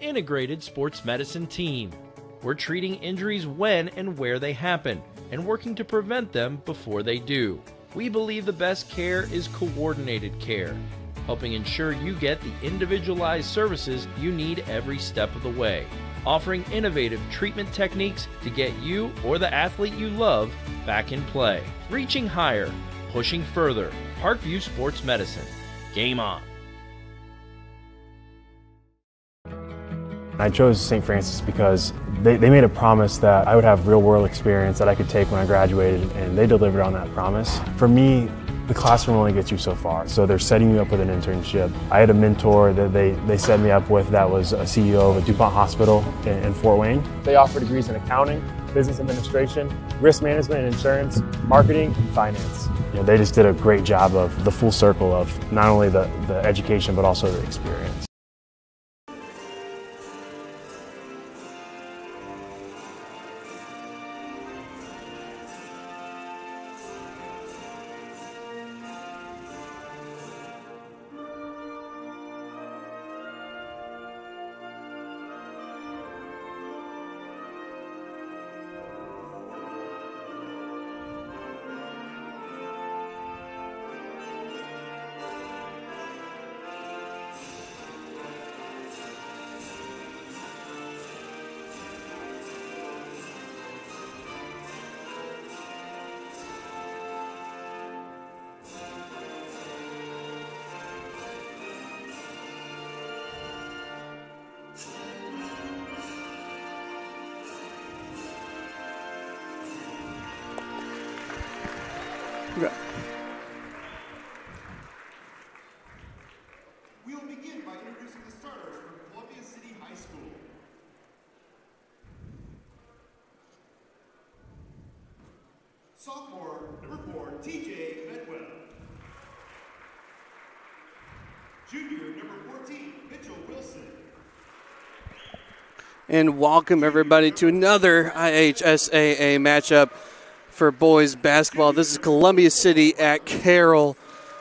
Integrated sports medicine team. We're treating injuries when and where they happen and working to prevent them before they do. We believe the best care is coordinated care, helping ensure you get the individualized services you need every step of the way, offering innovative treatment techniques to get you or the athlete you love back in play. Reaching higher, pushing further. Parkview Sports Medicine. Game on. I chose St. Francis because they made a promise that I would have real-world experience that I could take when I graduated, and they delivered on that promise. For me, the classroom only gets you so far, so they're setting you up with an internship. I had a mentor that they set me up with that was a CEO of a DuPont hospital in Fort Wayne. They offer degrees in accounting, business administration, risk management and insurance, marketing, and finance. You know, they just did a great job of the full circle of not only the education but also the experience. Okay. We will begin by introducing the starters from Columbia City High School. Sophomore, number 4, TJ Bedwell. Junior, number 14, Mitchell Wilson. And welcome everybody to another IHSAA matchup for boys basketball. This is Columbia City at Carroll.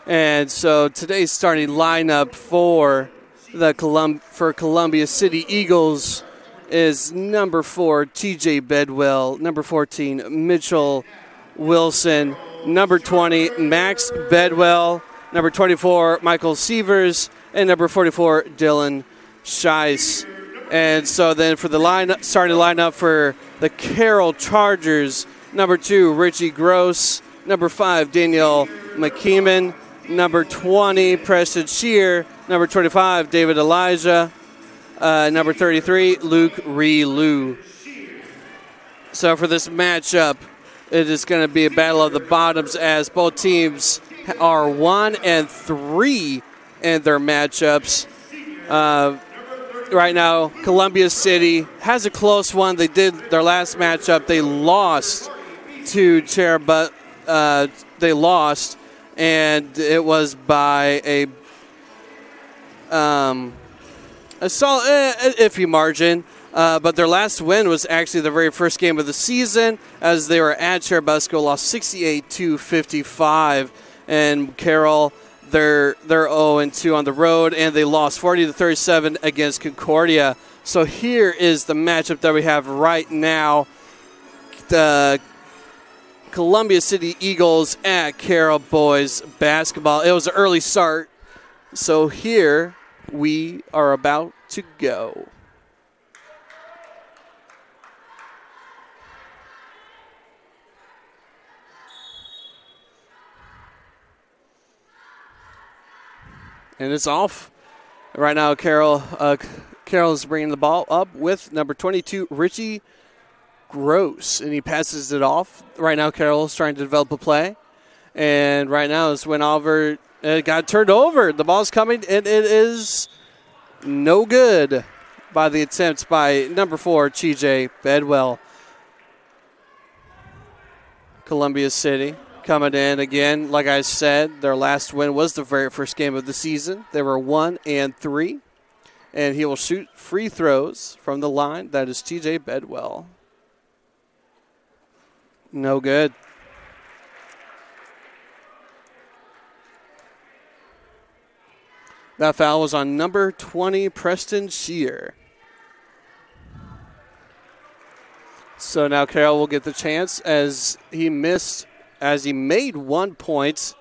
And so today's starting lineup for the Columbia City Eagles is number 4, TJ Bedwell, number 14, Mitchell Wilson, number 20, Max Bedwell, number 24, Michael Sievers, and number 44, Dylan Scheiss. And so then for the starting lineup for the Carroll Chargers, number 2, Richie Gross, number 5, Daniel McKeeman, number 20, Preston Shear, number 25, David Elijah, number 33, Luke Relu. So for this matchup, it is going to be a battle of the bottoms as both teams are 1-3 in their matchups. Right now, Columbia City has a close one. They did their last matchup. They lost to Chair, but they lost, and it was by a solid, iffy margin. But their last win was actually the very first game of the season, as they were at Cherubusco, lost 68-55, and Carroll, they're 0-2 on the road, and they lost 40-37 against Concordia. So here is the matchup that we have right now. The Columbia City Eagles at Carroll boys basketball. It was an early start, so here we are about to go. And it's off. Right now, Carroll's bringing the ball up with number 22, Richie Gross, and he passes it off. Right now, Carroll's trying to develop a play. And right now, it's went over. It got turned over. The ball's coming, and it is no good by the attempts by number 4, TJ Bedwell. Columbia City coming in again. Like I said, their last win was the very first game of the season. They were 1-3, and he will shoot free throws from the line. That is TJ Bedwell. No good. That foul was on number 20, Preston Shear. So now Carroll will get the chance as he made 1 point.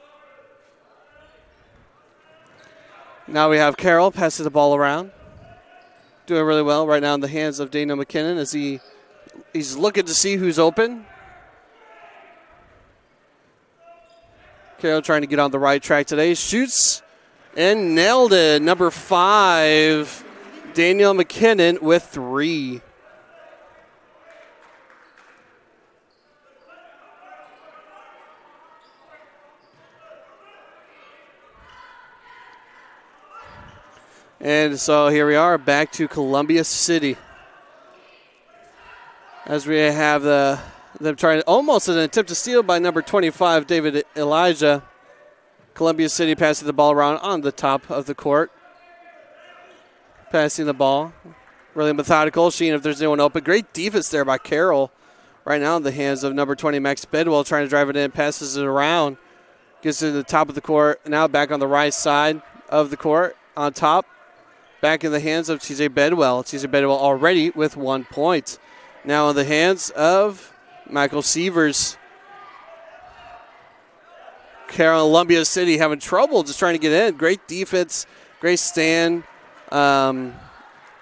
Now we have Carroll passing the ball around. Doing really well right now in the hands of Daniel McKinnon as he's looking to see who's open. Carroll trying to get on the right track today. Shoots and nailed it. Number 5, Daniel McKinnon with 3. And so here we are back to Columbia City. As we have them trying almost an attempt to steal by number 25, David Elijah. Columbia City passing the ball around on the top of the court. Passing the ball. Really methodical, seeing if there's anyone open. Great defense there by Carroll. Right now in the hands of number 20, Max Bedwell, trying to drive it in, passes it around. Gets to the top of the court. Now back on the right side of the court on top. Back in the hands of TJ Bedwell. TJ Bedwell already with 1 point. Now in the hands of Michael Sievers. Columbia City having trouble just trying to get in. Great defense, great stand. Trying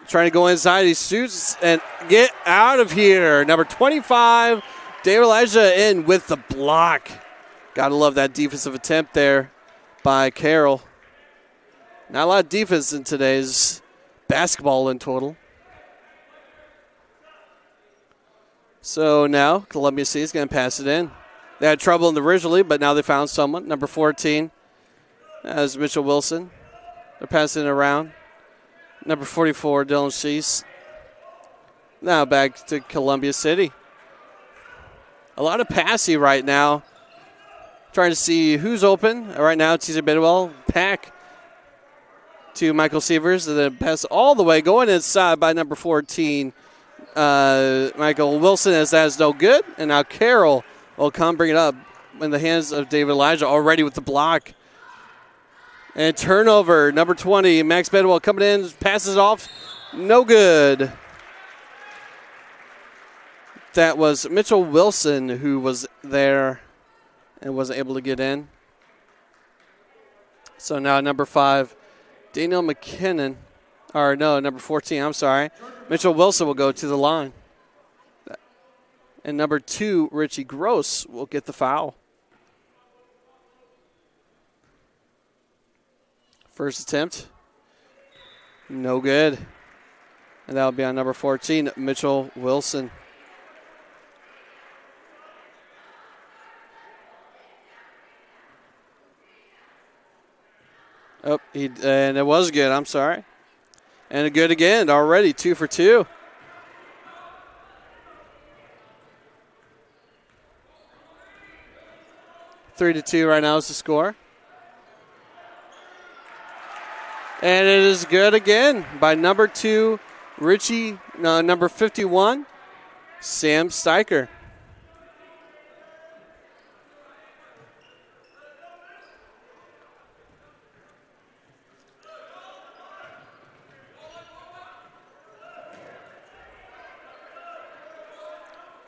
to go inside. He shoots and get out of here. Number 25, David Elijah in with the block. Gotta love that defensive attempt there by Carroll. Not a lot of defense in today's basketball in total. So now Columbia City is going to pass it in. They had trouble in the originally, but now they found someone. Number 14 as Mitchell Wilson. They're passing it around. Number 44, Dylan Sheese. Now back to Columbia City. A lot of passing right now. Trying to see who's open. Right now, TJ Bedwell, pack to Michael Sievers, and then pass all the way, going inside by number 14, Michael Wilson, as that is no good. And now Carroll will come bring it up in the hands of David Elijah, already with the block. And turnover, number 20, Max Bedwell coming in, passes it off, no good. That was Mitchell Wilson who was there and wasn't able to get in. So now number 5, Daniel McKinnon, or no, number 14, I'm sorry. Mitchell Wilson will go to the line. And number 2, Richie Gross, will get the foul. First attempt, no good. And that will be on number 14, Mitchell Wilson. Oh, and it was good, I'm sorry. And a good again, already 2 for 2. Three to 2 right now is the score. And it is good again by number 2, number 51, Sam Steicher.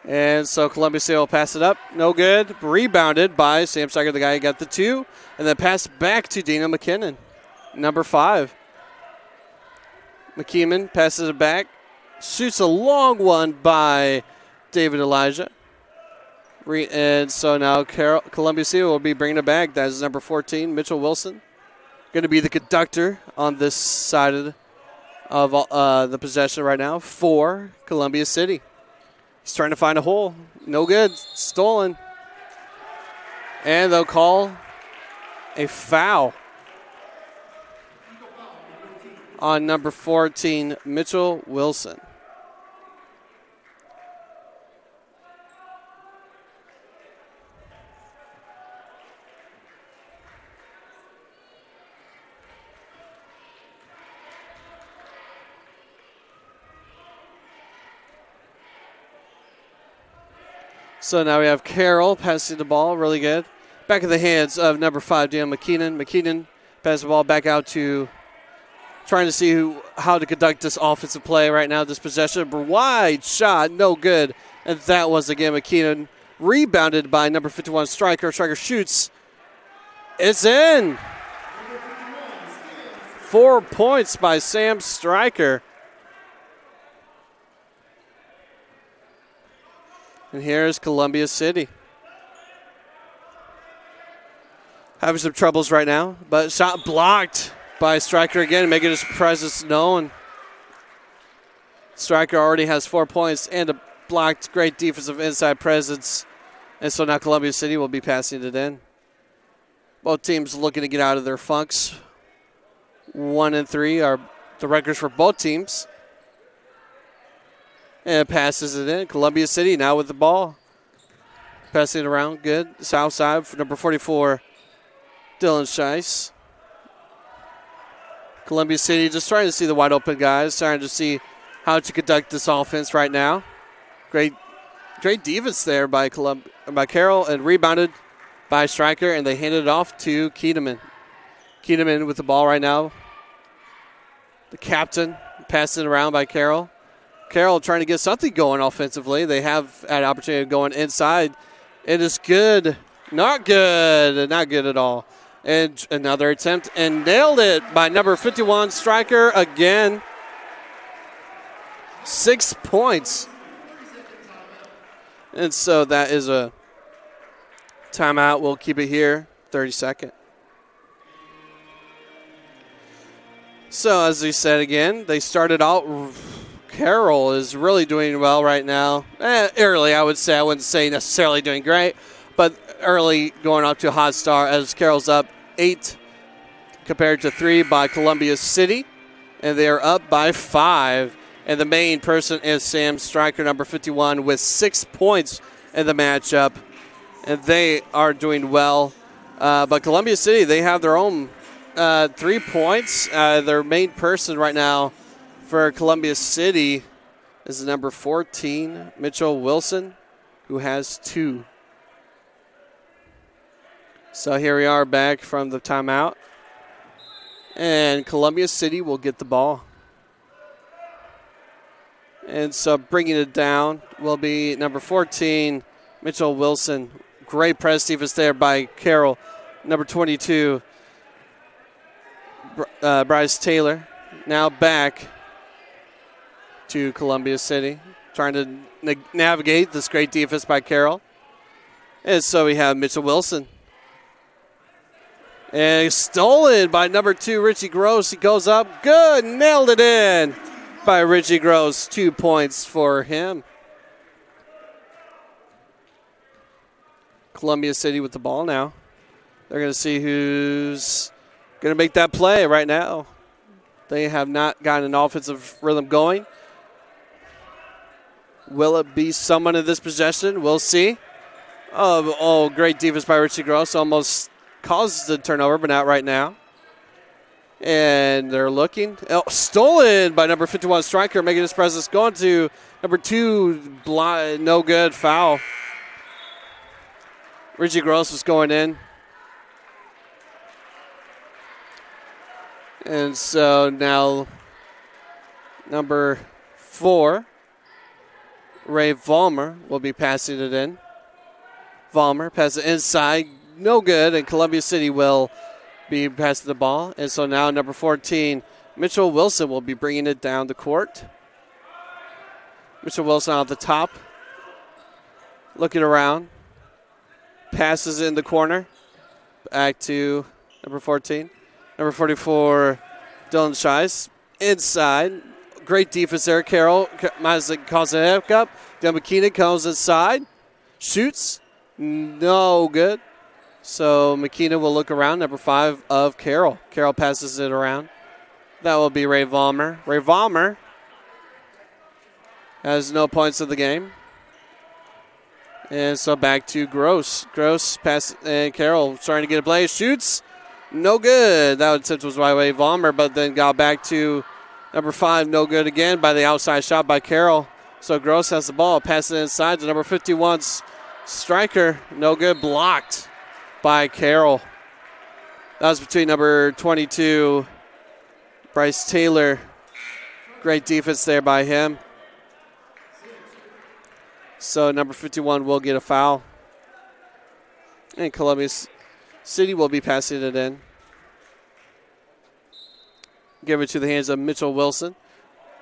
And so Columbia City will pass it up. No good. Rebounded by Sam Steicher, the guy who got the 2. And then pass back to Daniel McKinnon, number 5. McKeeman passes it back. Shoots a long one by David Elijah. And so now Columbia City will be bringing it back. That is number 14, Mitchell Wilson. Going to be the conductor on this side of the possession right now for Columbia City. He's trying to find a hole. No good. Stolen. And they'll call a foul on number 14, Mitchell Wilson. So now we have Carroll passing the ball, really good. Back in the hands of number 5, Daniel McKinnon. McKinnon passes the ball back out to trying to see how to conduct this offensive play right now. This possession, wide shot, no good. And that was again McKeenan. Rebounded by number 51, Stryker. Stryker shoots. It's in. 4 points by Sam Stryker. And here's Columbia City. Having some troubles right now, but shot blocked by Stryker again, making his presence known. Stryker already has 4 points and a blocked, great defensive inside presence. And so now Columbia City will be passing it in. Both teams looking to get out of their funks. 1 and 3 are the records for both teams. And passes it in. Columbia City now with the ball. Passing it around, good. South side for number 44, Dylan Scheiss. Columbia City just trying to see the wide open guys, trying to see how to conduct this offense right now. Great defense there by Carroll, and rebounded by Stryker, and they handed it off to Kiedemann. Kiedemann with the ball right now. The captain passing it around by Carroll. Carroll trying to get something going offensively. They have had an opportunity of going inside. It is good. Not good. Not good at all. And another attempt, and nailed it by number 51, Stryker again. 6 points. And so that is a timeout. We'll keep it here, 30-second. So as we said again, they started out. Carroll is really doing well right now. Early, I would say. I wouldn't say necessarily doing great, but early going up to a hot start as Carroll's up 8 compared to 3 by Columbia City, and they are up by 5. And the main person is Sam Stryker, number 51, with 6 points in the matchup, and they are doing well. But Columbia City, they have their own 3 points. Their main person right now for Columbia City is number 14, Mitchell Wilson, who has 2. So here we are back from the timeout. And Columbia City will get the ball. And so bringing it down will be number 14, Mitchell Wilson. Great press defense there by Carroll. Number 22, Bryce Taylor. Now back to Columbia City, trying to navigate this great defense by Carroll. And so we have Mitchell Wilson. And stolen by number 2, Richie Gross. He goes up. Good. Nailed it in by Richie Gross. 2 points for him. Columbia City with the ball now. They're going to see who's going to make that play right now. They have not gotten an offensive rhythm going. Will it be someone in this possession? We'll see. Oh, great defense by Richie Gross. Almost caused the turnover, but not right now. And they're looking. Oh, stolen by number 51, Stryker, making his presence. Going to number 2, no good, foul. Richie Gross was going in. And so now number 4, Ray Vollmer, will be passing it in. Vollmer passes it inside. No good, and Columbia City will be passing the ball. And so now number 14, Mitchell Wilson, will be bringing it down the court. Mitchell Wilson out the top. Looking around. Passes in the corner. Back to number 14. Number 44, Dylan Scheiss. Inside. Great defense there. Carroll calls a hiccup. Then McKeenan comes inside. Shoots. No good. So McKeenan will look around. Number 5 of Carroll. Carroll passes it around. That will be Ray Vollmer. Ray Vollmer has no points of the game. And so back to Gross. Gross pass, and Carroll trying to get a play. Shoots. No good. That attempt was by Ray Vollmer, but then got back to number 5. No good again by the outside shot by Carroll. So Gross has the ball. Passes it inside to number 51, Stryker. No good. Blocked by Carroll. That was between number 22, Bryce Taylor. Great defense there by him. So number 51 will get a foul. And Columbia City will be passing it in. Give it to the hands of Mitchell Wilson.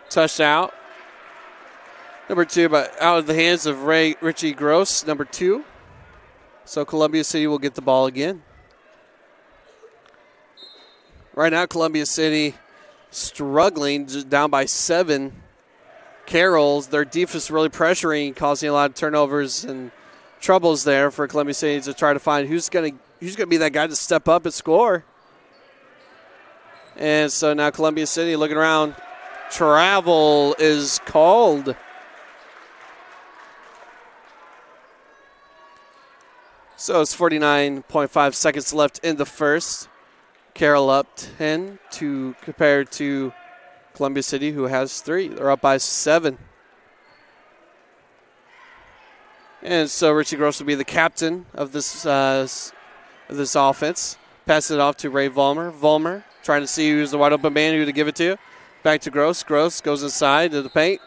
Touched out. Number 2, but out of the hands of Richie Gross, number 2. So Columbia City will get the ball again. Right now, Columbia City struggling, down by 7. Carroll's, their defense really pressuring, causing a lot of turnovers and troubles there for Columbia City to try to find who's going to be that guy to step up and score. And so now Columbia City looking around. Travel is called. So it's 49.5 seconds left in the first. Carroll up 10 compared to Columbia City, who has 3. They're up by 7. And so Richie Gross will be the captain of this offense. Pass it off to Ray Vollmer. Vollmer trying to see who's the wide open man who to give it to. Back to Gross. Gross goes inside to the paint.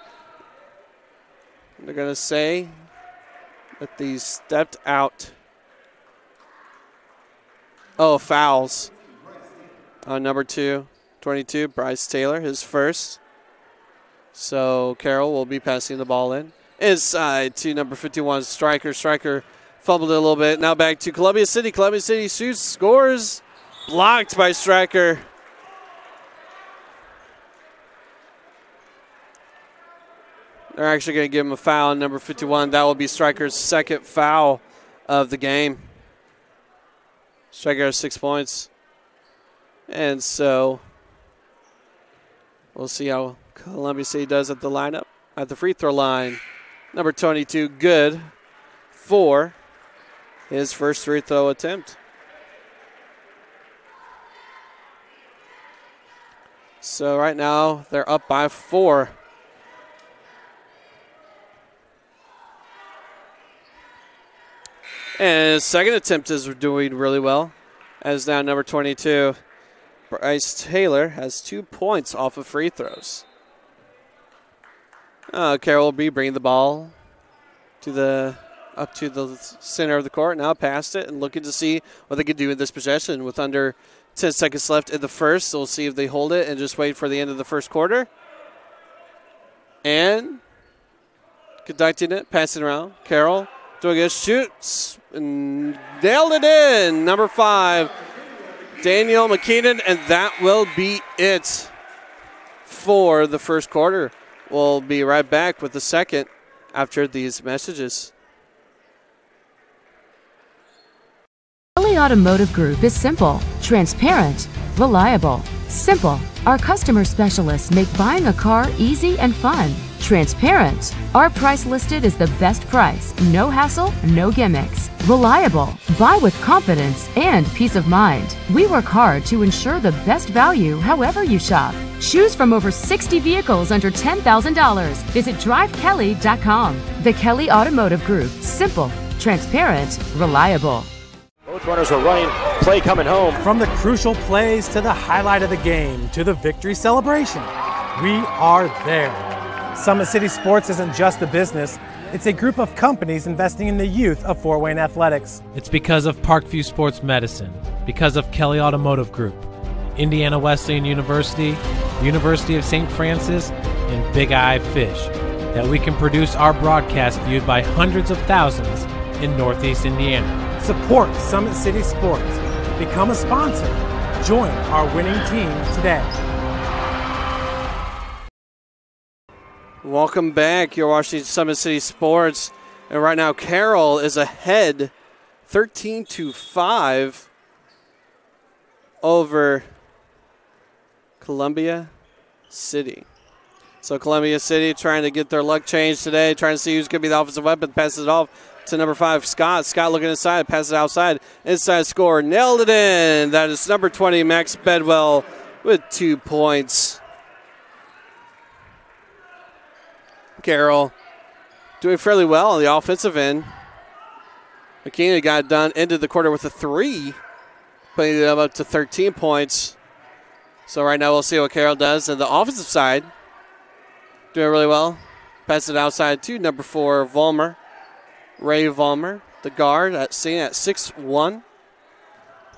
They're going to say that they stepped out. Oh, fouls. Number 22, Bryce Taylor, his first. So Carroll will be passing the ball in. Inside to number 51, Stryker. Stryker fumbled it a little bit. Now back to Columbia City. Columbia City shoots, scores. Blocked by Stryker. They're actually going to give him a foul on number 51. That will be Stryker's second foul of the game. Stryker has 6 points. And so we'll see how Columbia City does at the lineup, at the free throw line. Number 22, good for his first free throw attempt. So right now they're up by 4. And his second attempt is doing really well. As now number 22, Bryce Taylor, has 2 points off of free throws. Carroll will be bringing the ball up to the center of the court. Now past it and looking to see what they can do in this possession. With under 10 seconds left in the first, so we'll see if they hold it and just wait for the end of the first quarter. And conducting it, passing around. Carroll doing a shoots and nailed it in. Number 5, Daniel McKinnon, and that will be it for the first quarter. We'll be right back with the second after these messages. Carroll Automotive Group is simple, transparent, reliable. Simple. Our customer specialists make buying a car easy and fun. Transparent. Our price listed is the best price. No hassle, no gimmicks. Reliable. Buy with confidence and peace of mind. We work hard to ensure the best value however you shop. Choose from over 60 vehicles under $10,000. Visit drivekelly.com. The Kelly Automotive Group. Simple, transparent, reliable. Both runners are running, play coming home. From the crucial plays to the highlight of the game to the victory celebration, we are there. Summit City Sports isn't just a business, it's a group of companies investing in the youth of Fort Wayne athletics. It's because of Parkview Sports Medicine, because of Kelly Automotive Group, Indiana Wesleyan University, University of St. Francis, and Big Eye Fish, that we can produce our broadcast viewed by hundreds of thousands in Northeast Indiana. Support Summit City Sports. Become a sponsor. Join our winning team today. Welcome back. You're watching Summit City Sports. And right now, Carroll is ahead 13-5 over Columbia City. So Columbia City trying to get their luck changed today, trying to see who's going to be the offensive weapon. Passes it off to number 5, Scott. Scott looking inside, passes it outside. Inside score, nailed it in. That is number 20, Max Bedwell, with 2 points. Carroll doing fairly well on the offensive end. McKinney got it done, ended the quarter with a 3, putting it up to 13 points. So right now we'll see what Carroll does on the offensive side. Doing really well. Pass it outside to number 4, Vollmer. Ray Vollmer, the guard, sitting at 6'1".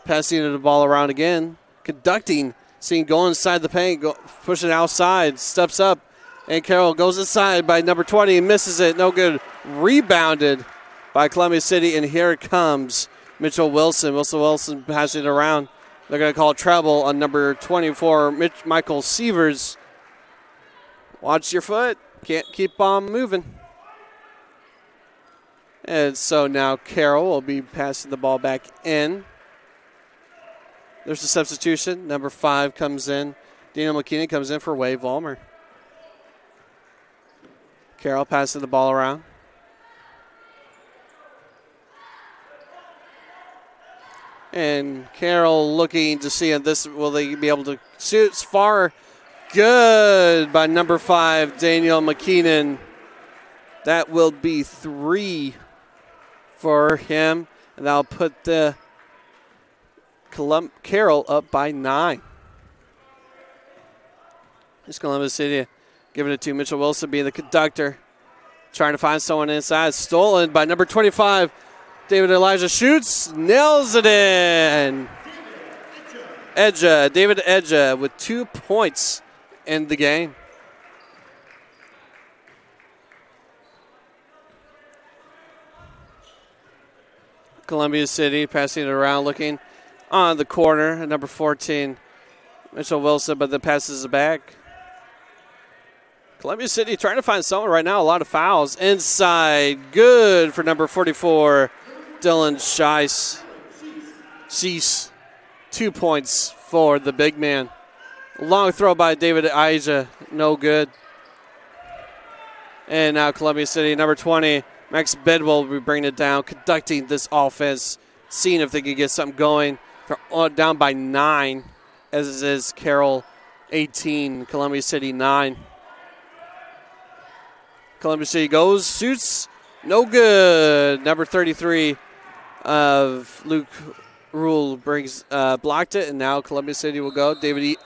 Passing the ball around again. Conducting, seeing go inside the paint, pushing outside, steps up, and Carroll goes inside by number 20, misses it, no good. Rebounded by Columbia City, and here it comes Mitchell Wilson. Wilson passing it around. They're going to call trouble on number 24, Michael Sievers. Watch your foot. Can't keep on moving. And so now Carroll will be passing the ball back in. There's a substitution. Number 5 comes in. Daniel McKinnon comes in for Wade Vollmer. Carroll passing the ball around. And Carroll looking to see if this, will they be able to shoot far? Good by number 5, Daniel McKinnon. That will be 3 for him. And that'll put the Carroll up by 9. It's Columbus City giving it to Mitchell Wilson, being the conductor. Trying to find someone inside. Stolen by number 25. David Elijah shoots, nails it in. David Edja with 2 points in the game. Columbia City passing it around, looking on the corner at number 14, Mitchell Wilson, but the passes it back. Columbia City trying to find someone right now. A lot of fouls. Inside, good for number 44, Dylan Cease. 2 points for the big man. Long throw by David Ija, no good. And now Columbia City, number 20, Max Bedwell will be bringing it down, conducting this offense, seeing if they can get something going. They're down by 9, as is Carroll 18, Columbia City 9. Columbia City goes, shoots, no good. Number 33 of Luke Rule blocked it, and now Columbia City will go. David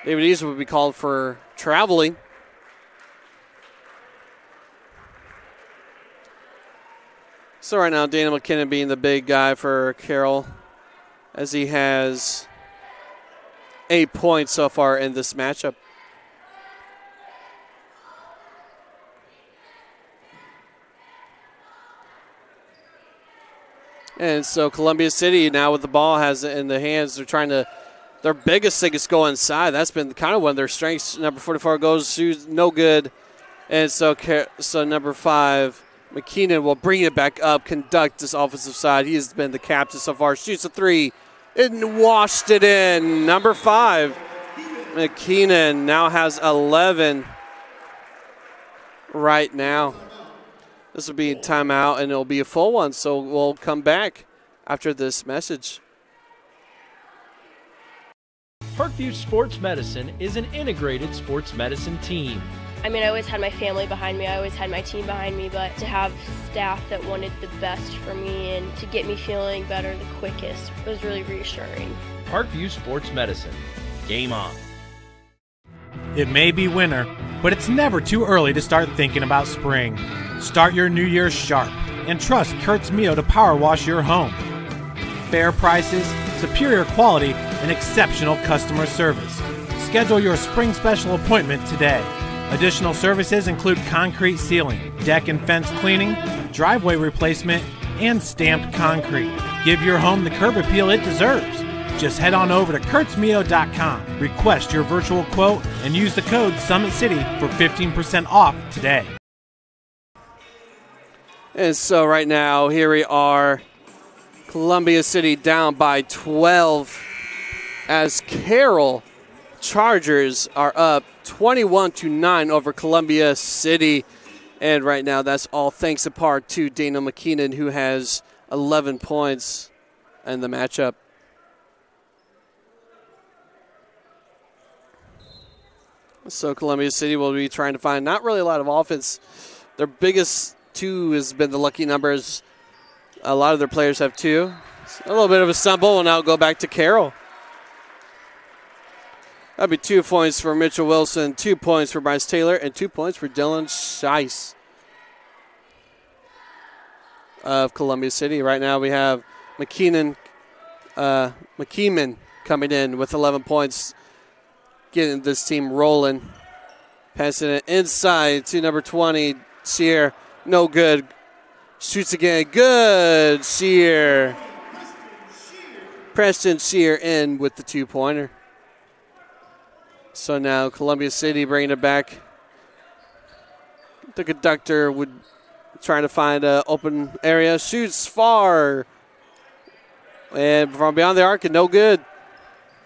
East will be called for traveling. So right now, Daniel McKinnon being the big guy for Carroll, as he has 8 points so far in this matchup. And so Columbia City now with the ball has it in the hands. They're trying to, their biggest thing is go inside. That's been kind of one of their strengths. Number 44 goes, shoots, no good. And so number 5, McKinnon will bring it back up, conduct this offensive side. He has been the captain so far. Shoots a 3 and washed it in. Number 5, McKinnon now has 11 right now. This will be a timeout, and it'll be a full one, so we'll come back after this message. Parkview Sports Medicine is an integrated sports medicine team. I mean, I always had my family behind me. I always had my team behind me, but to have staff that wanted the best for me and to get me feeling better the quickest was really reassuring. Parkview Sports Medicine. Game on. It may be winter, but it's never too early to start thinking about spring. Start your new year sharp and trust Kurt's Mio to power wash your home. Fair prices, superior quality, and exceptional customer service. Schedule your spring special appointment today. Additional services include concrete sealing, deck and fence cleaning, driveway replacement, and stamped concrete. Give your home the curb appeal it deserves. Just head on over to kurtzmio.com, request your virtual quote, and use the code SummitCity for 15% off today. And so right now, here we are, Columbia City down by 12 as Carroll Chargers are up 21-9 over Columbia City. And right now, that's all thanks in part to Daniel McKinnon, who has 11 points in the matchup. So Columbia City will be trying to find not really a lot of offense. Their biggest 2 has been the lucky numbers. A lot of their players have 2. A little bit of a stumble, and now go back to Carroll. That'd be 2 points for Mitchell Wilson, 2 points for Bryce Taylor, and 2 points for Dylan Scheiss. of Columbia City. Right now we have McKeeman coming in with 11 points, getting this team rolling. Passing it inside to number 20, Sear. No good. Shoots again. Good. Sear. Preston Sear in with the 2-pointer. So now Columbia City bringing it back. The conductor would trying to find an open area. Shoots far. And from beyond the arc, and no good.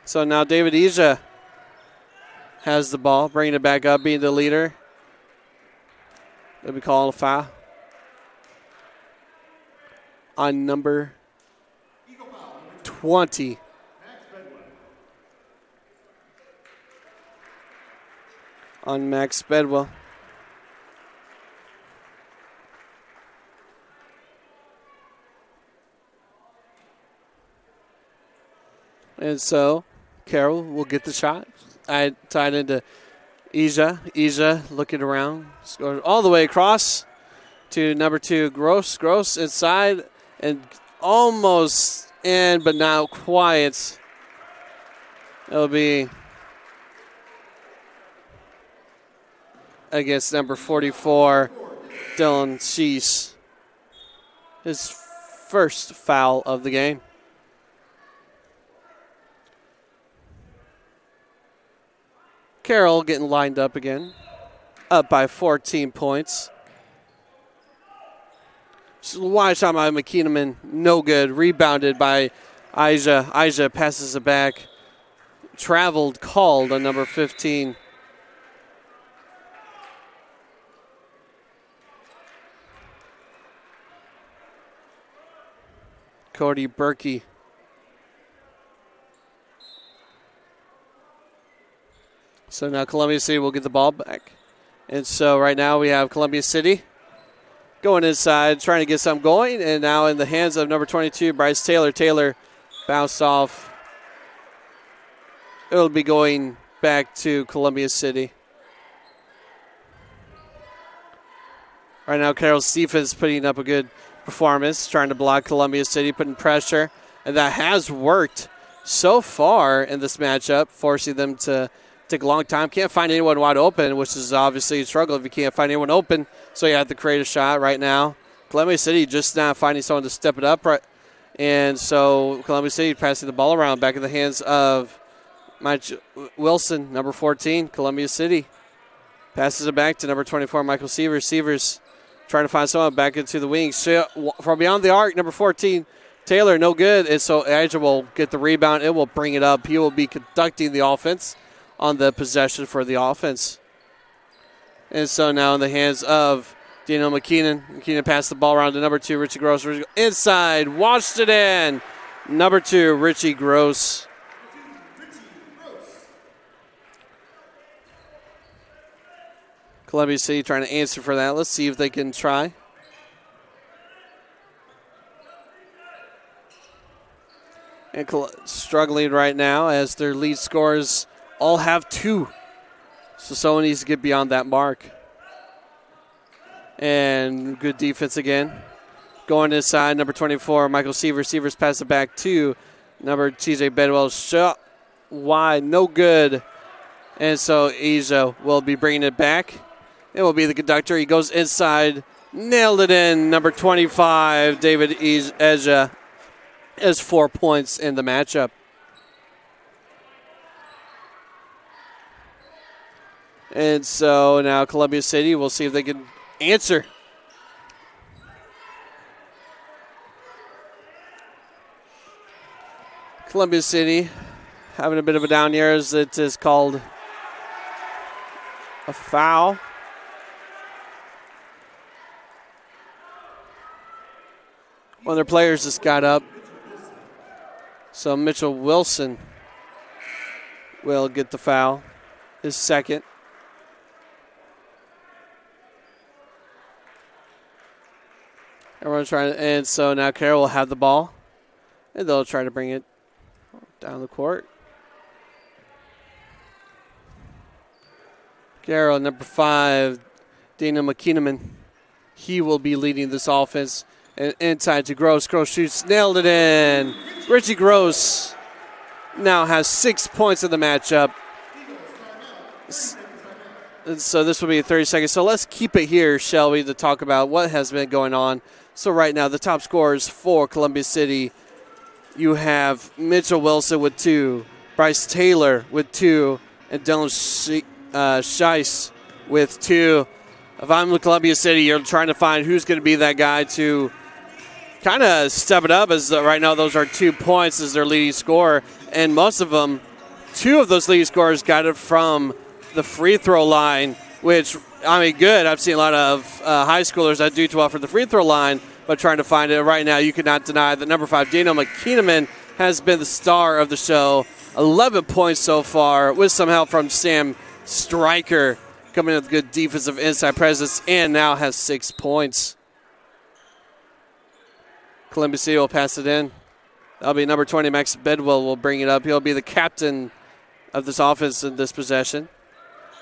So now David IHSAA has the ball, bringing it back up, being the leader. They'll be calling a foul on number 20. On Max Bedwell. And so Carroll will get the shot. I tied into IHSAA. IHSAA looking around. Scored all the way across to number 2, Gross. Gross inside and almost in, but not quite. It'll be against number 44, Dylan Sheese. His first foul of the game. Carroll getting lined up again. Up by 14 points. Wide shot by McKeeman. No good. Rebounded by IHSAA. IHSAA passes it back. Traveled called on number 15. Cody Berkey. So now Columbia City will get the ball back. And so right now we have Columbia City going inside, trying to get something going. And now in the hands of number 22, Bryce Taylor. Taylor bounced off. It'll be going back to Columbia City. Right now Carroll's defense putting up a good performance, trying to block Columbia City, putting pressure. And that has worked so far in this matchup, forcing them to take a long time. Can't find anyone wide open, which is obviously a struggle if you can't find anyone open. So you have to create a shot right now. Columbia City just not finding someone to step it up. Right, and so Columbia City passing the ball around back in the hands of Mike Wilson, number 14, Columbia City. Passes it back to number 24, Michael Sievers. Sievers trying to find someone back into the wings. From beyond the arc, number 14, Taylor, no good. And so IHSAA will get the rebound. It will bring it up. He will be conducting the offense on the possession for the offense. And so now in the hands of Daniel McKeeman. McKeeman passed the ball around to number 2, Richie Gross. Inside, watched it in. Number 2, Richie Gross. Columbia City trying to answer for that. Let's see if they can try. And struggling right now as their lead scorers all have 2. So someone needs to get beyond that mark. And good defense again. Going inside, number 24, Michael Sievers. Sievers pass it back to number TJ Bedwell. Shot wide, no good. And so IHSAA will be bringing it back. It will be the conductor. He goes inside, nailed it in. Number 25, David IHSAA, has 4 points in the matchup. And so now Columbia City, we'll see if they can answer. Columbia City having a bit of a down year as it is called a foul. One of their players just got up. So Mitchell Wilson will get the foul, his second. Everyone's trying to, and so now Carroll will have the ball, and they'll try to bring it down the court. Carroll, number 5, Daniel McKeeman. He will be leading this offense. And inside to Gross. Gross shoots, nailed it in. Richie Gross now has 6 points in the matchup. And so this will be 30 seconds. So let's keep it here, shall we, to talk about what has been going on. So right now, the top scorers for Columbia City, you have Mitchell Wilson with 2, Bryce Taylor with 2, and Dylan Scheiss with 2. If I'm with Columbia City, you're trying to find who's going to be that guy to kind of step it up, as right now those are 2 points as their leading scorer. And most of them, 2 of those leading scorers got it from the free throw line, which, I mean, good. I've seen a lot of high schoolers that do well for the free throw line, but trying to find it right now, you cannot deny that number 5, Daniel McKeeneman, has been the star of the show. 11 points so far, with some help from Sam Stryker, coming in with good defensive inside presence, and now has 6 points. Columbia City will pass it in. That'll be number 20, Max Bedwell will bring it up. He'll be the captain of this offense in this possession.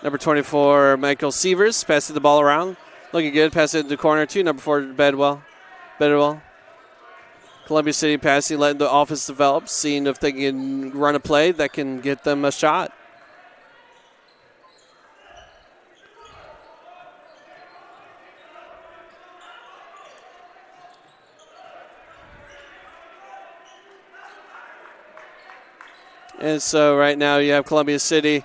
Number 24, Michael Sievers, passing the ball around. Looking good, pass it into the corner to number 4, Bedwell. Columbia City passing, letting the offense develop, seeing if they can run a play that can get them a shot. And so right now you have Columbia City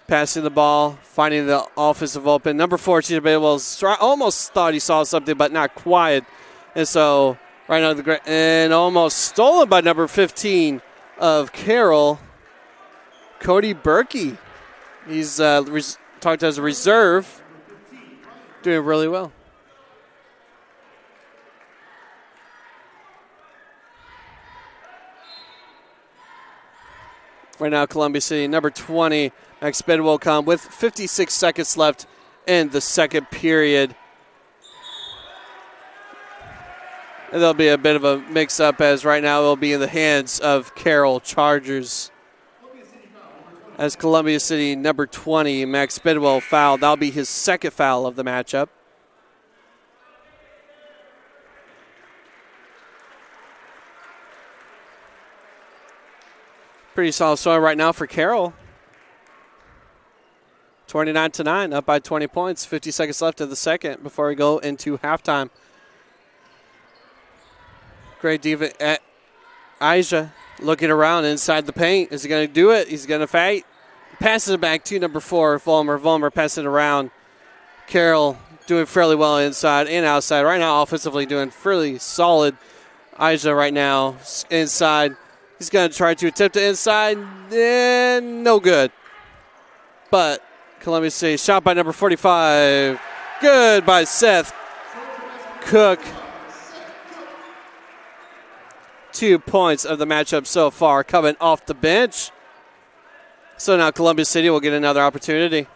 passing the ball, finding the offensive open. Number 4, Cheetah Bedwell, almost thought he saw something, but not quite. And so right now, and almost stolen by number 15 of Carroll, Cody Berkey. He's talked as a reserve, doing really well. Right now, Columbia City, number 20, Max Bedwell come with 56 seconds left in the second period. And there'll be a bit of a mix-up, as right now it'll be in the hands of Carroll Chargers. As Columbia City, number 20, Max Bedwell fouled. That'll be his second foul of the matchup. Pretty solid score right now for Carroll. 29-9, up by 20 points. 50 seconds left in the second before we go into halftime. Great defense at IHSAA, looking around inside the paint. Is he going to do it? He's going to fight. Passes it back to number 4, Vollmer. Vollmer passing it around. Carroll doing fairly well inside and outside. Right now, offensively doing fairly solid. IHSAA right now inside. He's going to try to attempt it inside, and no good. But Columbia City, shot by number 45. Good by Seth Cook. 2 points of the matchup so far coming off the bench. So now Columbia City will get another opportunity.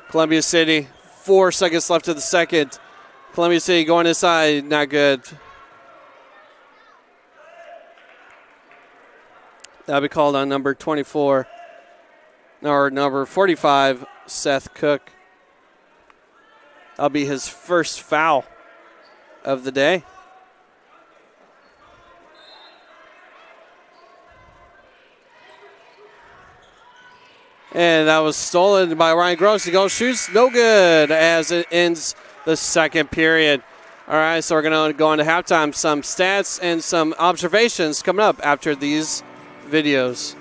Columbia City, 4 seconds left of the second. Columbia City going inside, not good. That'll be called on number 24, or number 45, Seth Cook. That'll be his first foul of the day. And that was stolen by Ryan Gross. He goes, shoots, no good, as it ends the second period. All right, so we're going to go into halftime. Some stats and some observations coming up after these videos.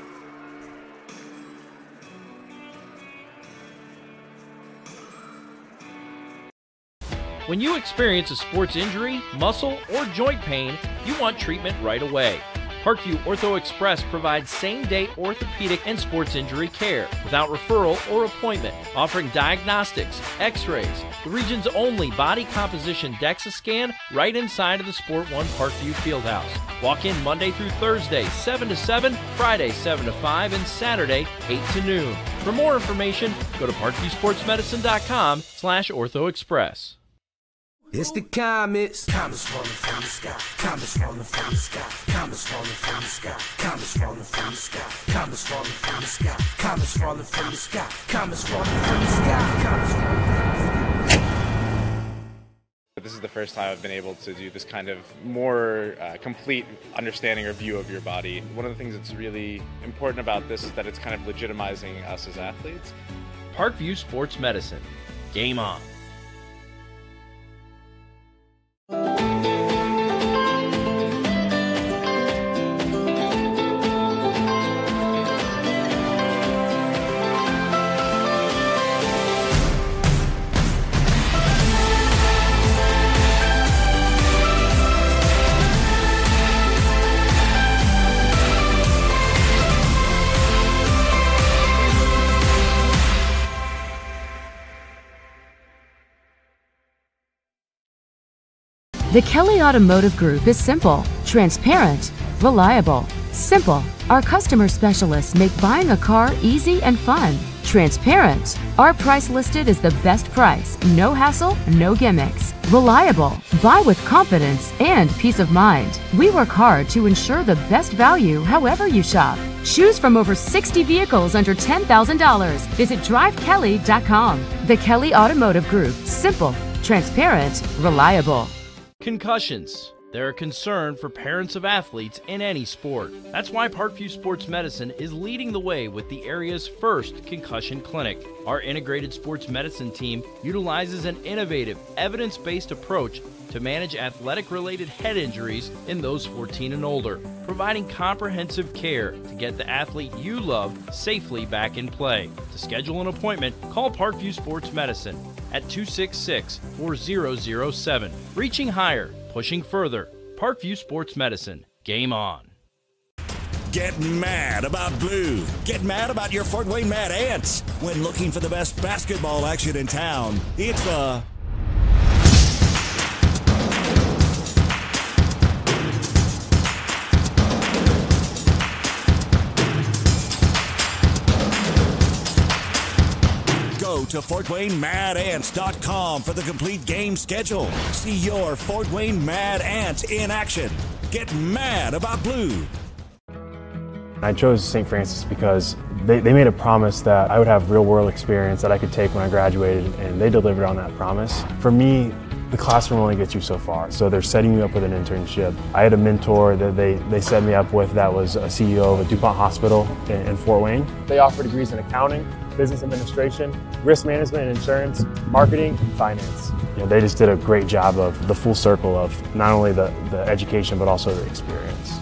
When you experience a sports injury, muscle, or joint pain, you want treatment right away. Parkview Ortho Express provides same-day orthopedic and sports injury care without referral or appointment, offering diagnostics, x-rays, the region's only body composition DEXA scan right inside of the Sport One Parkview Fieldhouse. Walk in Monday through Thursday, 7 to 7, Friday, 7 to 5, and Saturday, 8 to noon. For more information, go to parkviewsportsmedicine.com/orthoexpress. It's the comets. Comets falling from the sky. Comets falling from the sky. Comets falling from the sky. Comets falling from the sky. Comets falling from the sky. Comets falling from the sky. Comets falling from the sky. Comets falling from the sky. This is the first time I've been able to do this kind of more complete understanding or view of your body. One of the things that's really important about this is that it's kind of legitimizing us as athletes. Parkview Sports Medicine. Game on. The Kelly Automotive Group is simple, transparent, reliable. Simple. Our customer specialists make buying a car easy and fun. Transparent. Our price listed is the best price. No hassle, no gimmicks. Reliable. Buy with confidence and peace of mind. We work hard to ensure the best value however you shop. Choose from over 60 vehicles under $10,000. Visit drivekelly.com. The Kelly Automotive Group. Simple, transparent, reliable. Concussions. They're a concern for parents of athletes in any sport. That's why Parkview Sports Medicine is leading the way with the area's first Concussion Clinic. Our integrated sports medicine team utilizes an innovative, evidence-based approach to manage athletic-related head injuries in those 14 and older, providing comprehensive care to get the athlete you love safely back in play. To schedule an appointment, call Parkview Sports Medicine at 266-4007. Reaching higher, pushing further. Parkview Sports Medicine. Game on. Get mad about blue. Get mad about your Fort Wayne Mad Ants. When looking for the best basketball action in town, it's the Go to FortWayneMadAnts.com for the complete game schedule. See your Fort Wayne Mad Ants in action. Get mad about blue. I chose St. Francis because they made a promise that I would have real-world experience that I could take when I graduated, and they delivered on that promise. For me, the classroom only gets you so far, so they're setting you up with an internship. I had a mentor that they set me up with that was a CEO of a DuPont hospital in Fort Wayne. They offer degrees in accounting, business administration, risk management and insurance, marketing, and finance. They just did a great job of the full circle of not only the education but also the experience.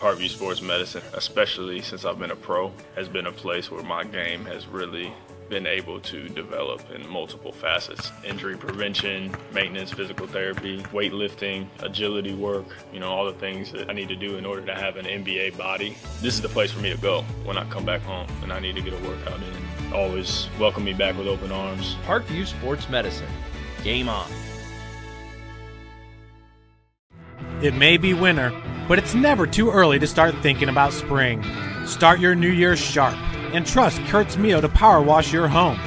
Parkview Sports Medicine, especially since I've been a pro, has been a place where my game has really been able to develop in multiple facets. Injury prevention, maintenance, physical therapy, weightlifting, agility work, all the things that I need to do in order to have an NBA body. This is the place for me to go when I come back home and I need to get a workout in. Always welcome me back with open arms. Parkview Sports Medicine. Game on. It may be winter, but it's never too early to start thinking about spring. Start your new year sharp and trust Kurt's Mio to power wash your home.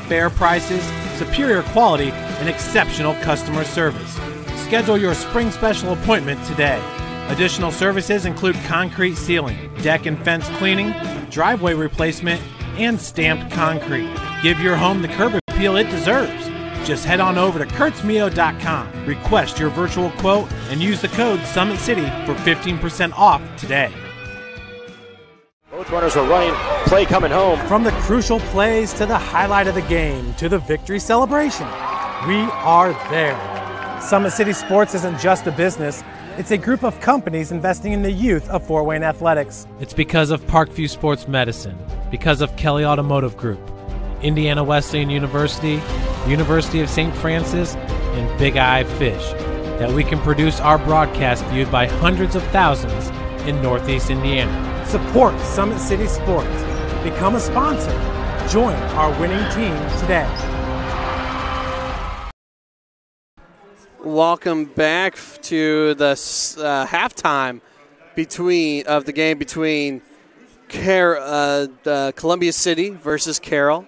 Fair prices, superior quality, and exceptional customer service. Schedule your spring special appointment today. Additional services include concrete sealing, deck and fence cleaning, driveway replacement, and stamped concrete. Give your home the curb appeal it deserves. Just head on over to kurtzmio.com, request your virtual quote, and use the code SummitCity for 15% off today. Both runners are running, play coming home. From the crucial plays to the highlight of the game to the victory celebration, we are there. Summit City Sports isn't just a business, it's a group of companies investing in the youth of Fort Wayne athletics. It's because of Parkview Sports Medicine, because of Kelly Automotive Group, Indiana Wesleyan University, University of St. Francis, and Big Eye Fish, that we can produce our broadcast viewed by hundreds of thousands in Northeast Indiana. Support Summit City Sports. Become a sponsor. Join our winning team today. Welcome back to the halftime of the game between Columbia City versus Carroll.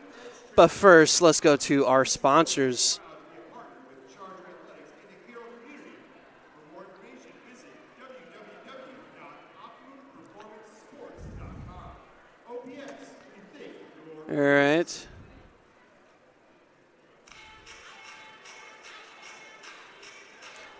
But first, let's go to our sponsors. All right.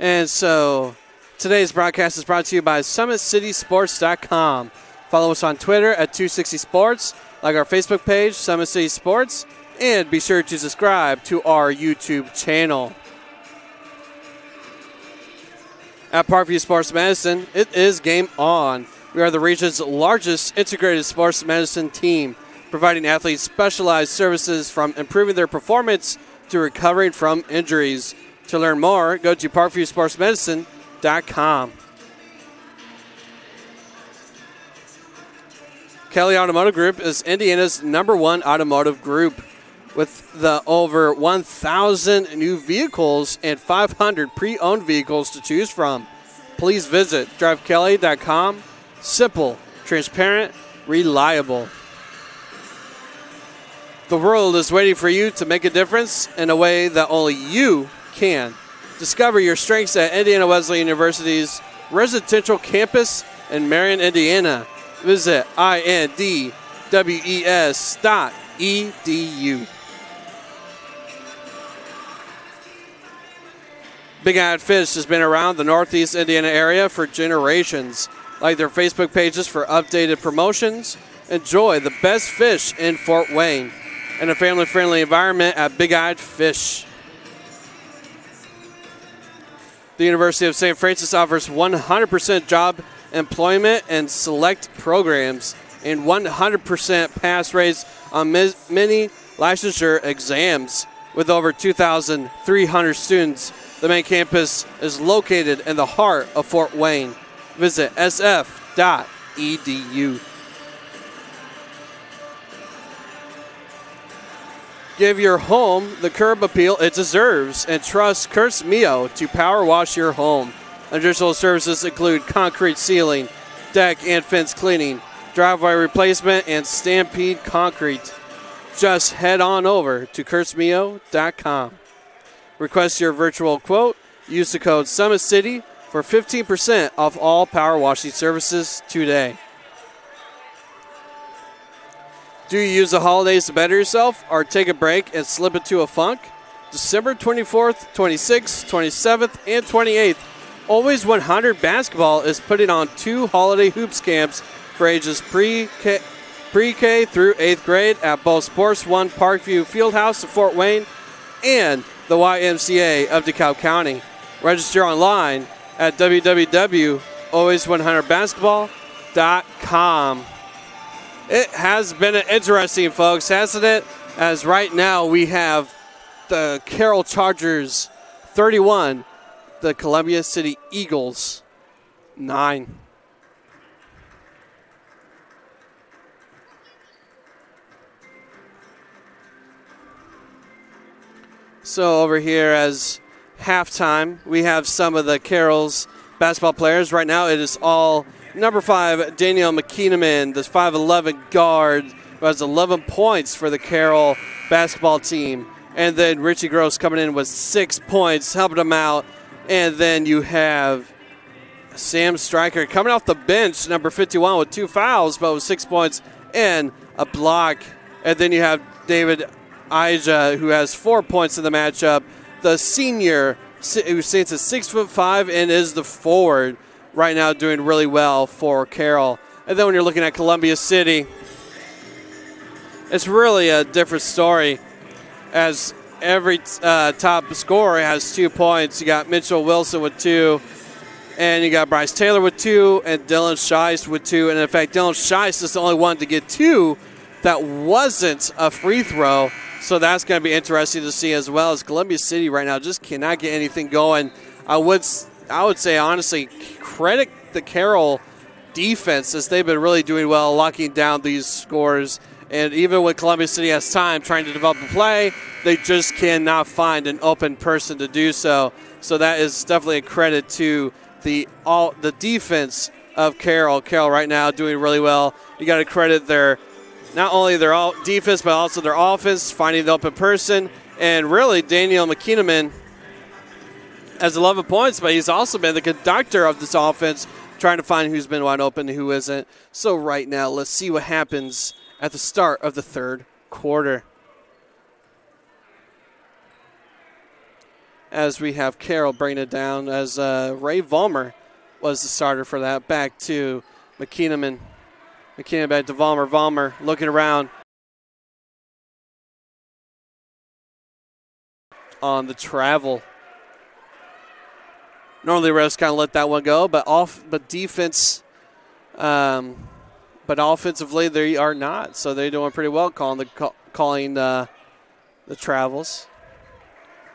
And so today's broadcast is brought to you by SummitCitySports.com. Follow us on Twitter at 260sports, like our Facebook page, Summit City Sports, and be sure to subscribe to our YouTube channel. At Parkview Sports Medicine, it is game on. We are the region's largest integrated sports medicine team, providing athletes specialized services from improving their performance to recovering from injuries. To learn more, go to parkviewsportsmedicine.com. Kelly Automotive Group is Indiana's #1 automotive group. With the over 1,000 new vehicles and 500 pre-owned vehicles to choose from, please visit drivekelly.com. Simple, transparent, reliable. The world is waiting for you to make a difference in a way that only you can. Discover your strengths at Indiana Wesleyan University's residential campus in Marion, Indiana. Visit indwes.edu. Big Eyed Fish has been around the Northeast Indiana area for generations. Like their Facebook pages for updated promotions. Enjoy the best fish in Fort Wayne in a family-friendly environment at Big Eyed Fish. The University of St. Francis offers 100% job employment and select programs and 100% pass rates on many licensure exams. With over 2,300 students, the main campus is located in the heart of Fort Wayne. Visit sf.edu. Give your home the curb appeal it deserves and trust Kurtz Mio to power wash your home. Additional services include concrete ceiling, deck and fence cleaning, driveway replacement, and Stampede Concrete. Just head on over to kurtzmio.com. Request your virtual quote. Use the code SummitCity for 15% off all power washing services today. Do you use the holidays to better yourself or take a break and slip into a funk? December 24th, 26th, 27th, and 28th, Always 100 Basketball is putting on 2 holiday hoops camps for ages pre-K through 8th grade at both Sports One Parkview Fieldhouse in Fort Wayne and the YMCA of DeKalb County. Register online at www.always100basketball.com. It has been interesting, folks, hasn't it? As right now we have the Carroll Chargers 31, the Columbia City Eagles 9. So over here as halftime, we have some of the Carroll's basketball players. Right now it is all number 5, Daniel McKeeneman, the 5'11 guard, who has 11 points for the Carroll basketball team. And then Richie Gross coming in with 6 points, helping him out. And then you have Sam Stryker coming off the bench, number 51, with 2 fouls, but with 6 points and a block. And then you have David IHSAA, who has 4 points in the matchup. The senior, who stands at 6'5" and is the forward right now, doing really well for Carroll. And then when you're looking at Columbia City, it's really a different story, as every top scorer has 2 points. You got Mitchell Wilson with 2, and you got Bryce Taylor with 2, and Dylan Scheist with 2. And in fact, Dylan Scheist is the only one to get 2 that wasn't a free throw. So that's going to be interesting to see, as well as Columbia City right now just cannot get anything going. I would say, honestly, credit the Carroll defense, as they've been really doing well locking down these scores. And even when Columbia City has time trying to develop a play, they just cannot find an open person to do so. So that is definitely a credit to the defense of Carroll. Carroll right now doing really well. You got to credit not only their defense, but also their offense, finding the open person. And really, Daniel McKeeneman has 11 points, but he's also been the conductor of this offense, trying to find who's been wide open and who isn't. So right now, let's see what happens at the start of the third quarter. as we have Carroll bring it down as Ray Vollmer was the starter for that. Back to McKeenan. McKeenan back to Vollmer. Vollmer looking around on the travel. Normally refs kind of let that one go, but defense, but offensively they are not. So they're doing pretty well calling the travels.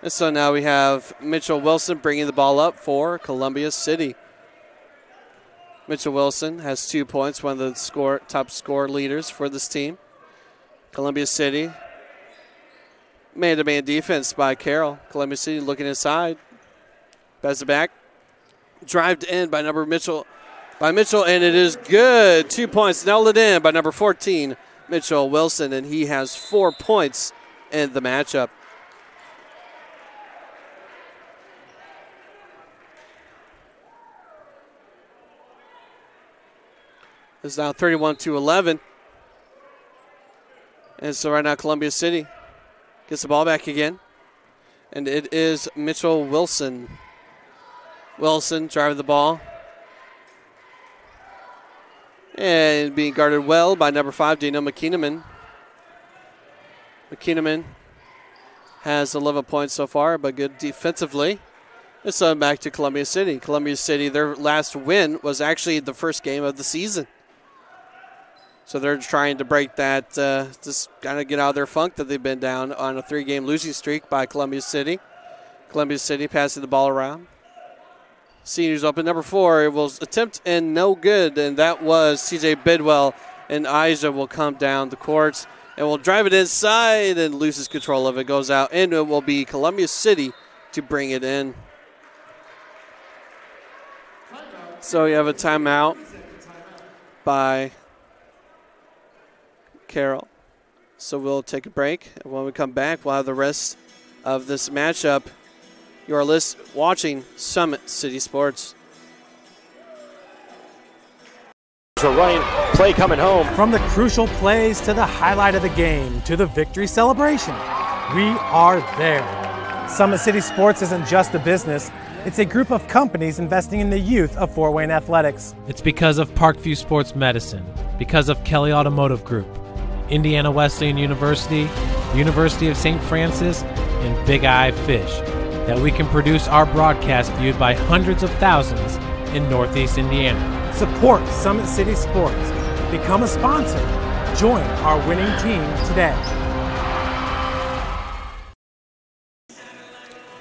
And so now we have Mitchell Wilson bringing the ball up for Columbia City. Mitchell Wilson has 2 points, one of the top score leaders for this team. Columbia City, man-to-man defense by Carroll. Columbia City looking inside. Pass it back. Drived in by Mitchell, and it is good. 2 points, nailed it in by number 14, Mitchell Wilson, and he has 4 points in the matchup. It's now 31-11. And so right now Columbia City gets the ball back again. And it is Mitchell Wilson. Wilson driving the ball. And being guarded well by number 5, Dino McKeenan. McKeenan has 11 points so far, but good defensively. And so back to Columbia City. Columbia City, their last win was actually the first game of the season. So they're trying to break that, just kind of get out of their funk that they've been down on a 3-game losing streak by Columbia City. Columbia City passing the ball around. Seniors open. Number 4, it was attempt and no good, and that was TJ Bidwell. And IHSAA will come down the courts and will drive it inside and loses control of it. Goes out, and it will be Columbia City to bring it in. So you have a timeout by Carroll. So we'll take a break. And when we come back, we'll have the rest of this matchup. You are watching Summit City Sports. Running play coming home. From the crucial plays to the highlight of the game to the victory celebration, we are there. Summit City Sports isn't just a business. It's a group of companies investing in the youth of Fort Wayne athletics. It's because of Parkview Sports Medicine, because of Kelly Automotive Group, Indiana Wesleyan University, University of St. Francis, and Big Eye Fish, that we can produce our broadcast viewed by hundreds of thousands in Northeast Indiana. Support Summit City Sports. Become a sponsor. Join our winning team today.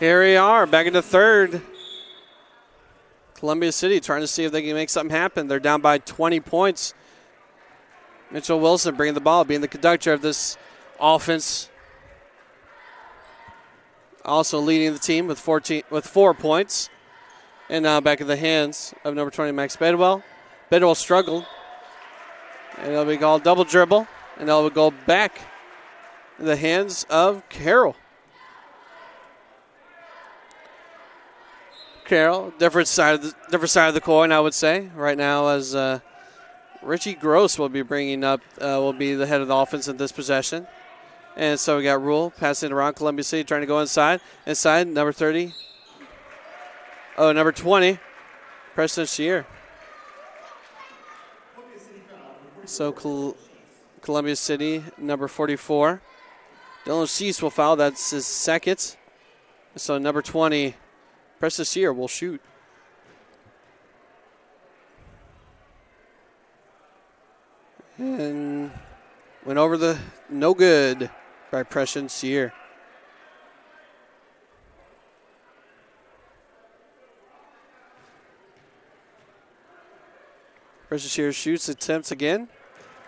Here we are, back in the third. Columbia City trying to see if they can make something happen. They're down by 20 points. Mitchell Wilson bringing the ball, being the conductor of this offense. Also leading the team with 4 points. And now back in the hands of number 20, Max Bedwell. Bedwell struggled. And it'll be called double dribble. And it'll go back in the hands of Carroll. Carroll, different side of the coin, I would say, right now, as Richie Gross will be bringing up, will be the head of the offense in this possession. And so we got Rule passing it around. Columbia City trying to go inside. Inside, number 30. Oh, number 20, Preston Shear. So Columbia City, number 44. Dylan Cease will foul. That's his second. So number 20, Preston Shear will shoot. And went over the no good by Preston Shear. Preston Shear shoots, attempts again.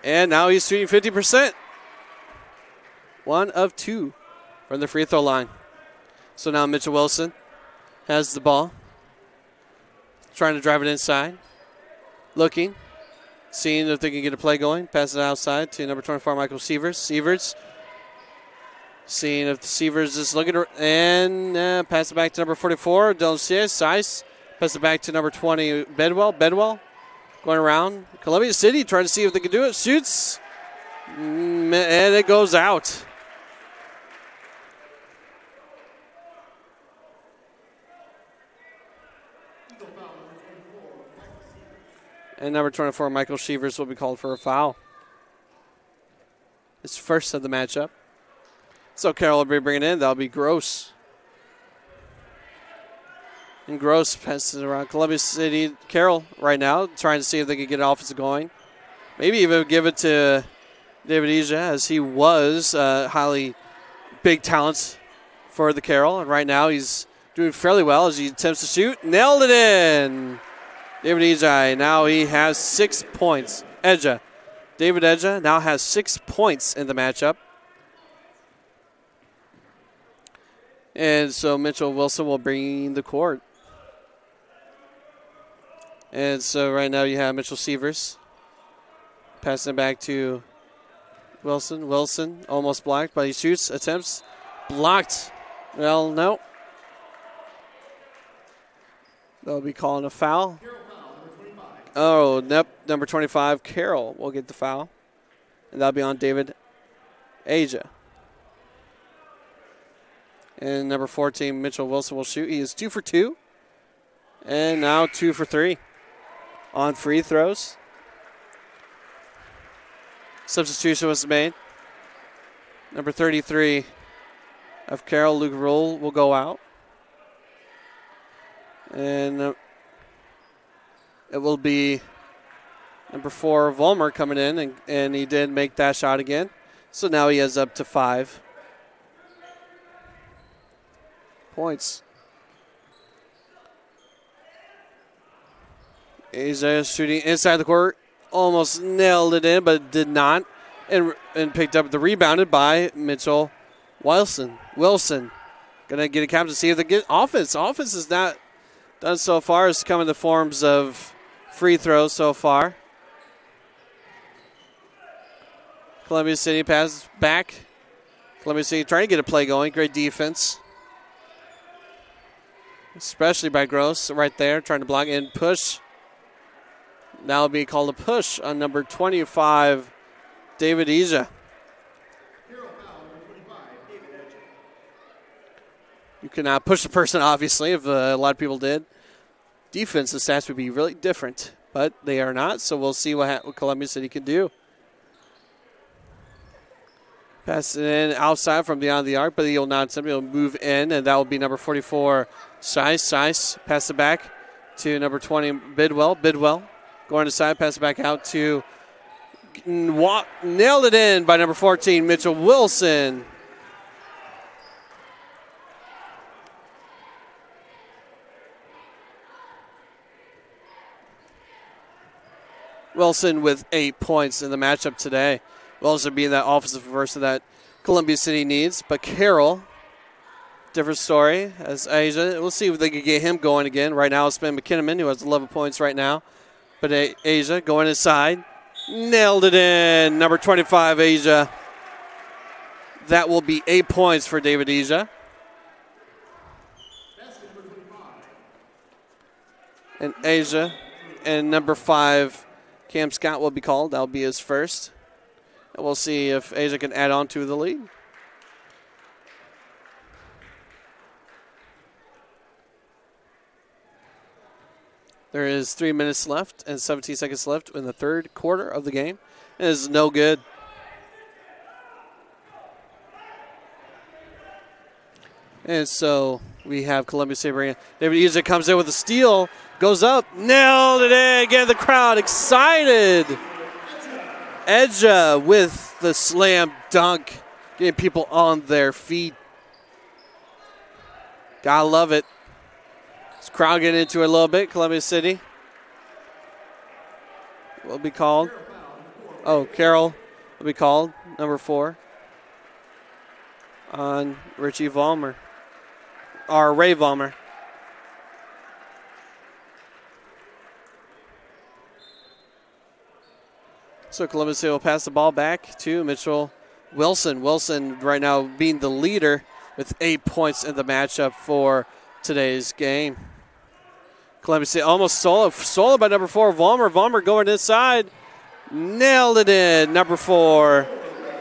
And now he's shooting 50%. 1 of 2 from the free throw line. So now Mitchell Wilson has the ball. Trying to drive it inside. Looking. Seeing if they can get a play going. Passes it outside to number 24, Michael Sievers. Sievers. Seeing if Sievers is looking. And pass it back to number 44, Dylan Sice. Pass it back to number 20, Bedwell. Bedwell going around. Columbia City trying to see if they can do it. Shoots. And it goes out. And number 24, Michael Shevers, will be called for a foul. His first of the matchup. So Carroll will be bringing in. That'll be Gross. And Gross passes it around. Columbia City, Carroll right now, trying to see if they can get an offense going. Maybe even give it to David Ija, as he was highly big talent for the Carroll. And right now he's doing fairly well as he attempts to shoot. Nailed it in. David Ija, now he has 6 points. David Edja now has 6 points in the matchup. And so Mitchell Wilson will bring the court. And so right now you have Mitchell Sievers passing it back to Wilson. Wilson almost blocked, but he shoots, attempts, blocked. Well, no. They'll be calling a foul. Oh, nope. Number 25, Carroll will get the foul. And that'll be on David Aja. And number 14, Mitchell Wilson will shoot. He is 2 for 2. And now 2 for 3 on free throws. Substitution was made. Number 33 of Carroll, Luke Roll, will go out. And it will be number 4, Vollmer, coming in, and he did make that shot again. So now he has up to 5 points. He's shooting inside the court. Almost nailed it in, but did not. And picked up the rebounded by Mitchell Wilson. Going to get a count to see if they get offense. Offense is not done so far. It's come in the forms of free throws so far. Columbia City passes back. Columbia City trying to get a play going. Great defense. Especially by Gross right there, trying to block and push. Now will be called a push on number 25, David Ija. You cannot push a person, obviously, if a lot of people did. Defensive stats would be really different, but they are not, so we'll see what Columbia City can do. Pass it in outside from beyond the arc, but he'll not. Somebody will move in, and that will be number 44, Sice. Pass it back to number 20, Bidwell. Going to side, pass it back out to nailed it in by number 14, Mitchell Wilson. Wilson with 8 points in the matchup today. Wilson being that offensive versa that Columbia City needs. But Carroll, different story as Asia. We'll see if they can get him going again. Right now it's been McKinnon, who has 11 points right now. But Asia going inside. Nailed it in. Number 25, Asia. That will be 8 points for David Asia. And Asia and number 5, Cam Scott, will be called. That'll be his first. And we'll see if Asia can add on to the lead. There is 3 minutes left and 17 seconds left in the third quarter of the game. It is no good. And so we have Columbia City bringing. David Ija comes in with a steal, goes up, nailed it in. Get the crowd excited. Edja with the slam dunk, getting people on their feet. Gotta love it. This crowd getting into it a little bit. Columbia City will be called. Oh, Carroll will be called. Number 4 on Richie Vollmer. Or Ray Vollmer. So Columbia City will pass the ball back to Mitchell Wilson. Wilson right now being the leader with 8 points in the matchup for today's game. Columbia City almost solo by number 4, Vollmer. Vollmer going inside. Nailed it in. Number 4,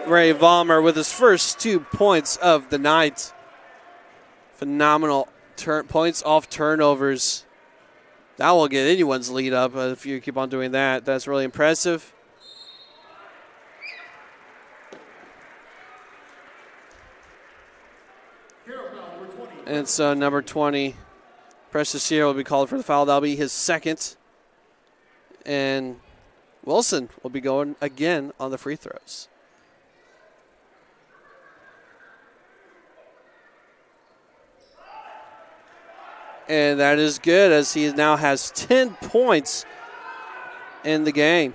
Ray Vollmer with his first 2 points of the night. Phenomenal points off turnovers That will get anyone's lead up if you keep on doing that. That's really impressive. And so number 20, Precious Sear, will be called for the foul. That'll be his second. And Wilson will be going again on the free throws. And that is good, as he now has 10 points in the game.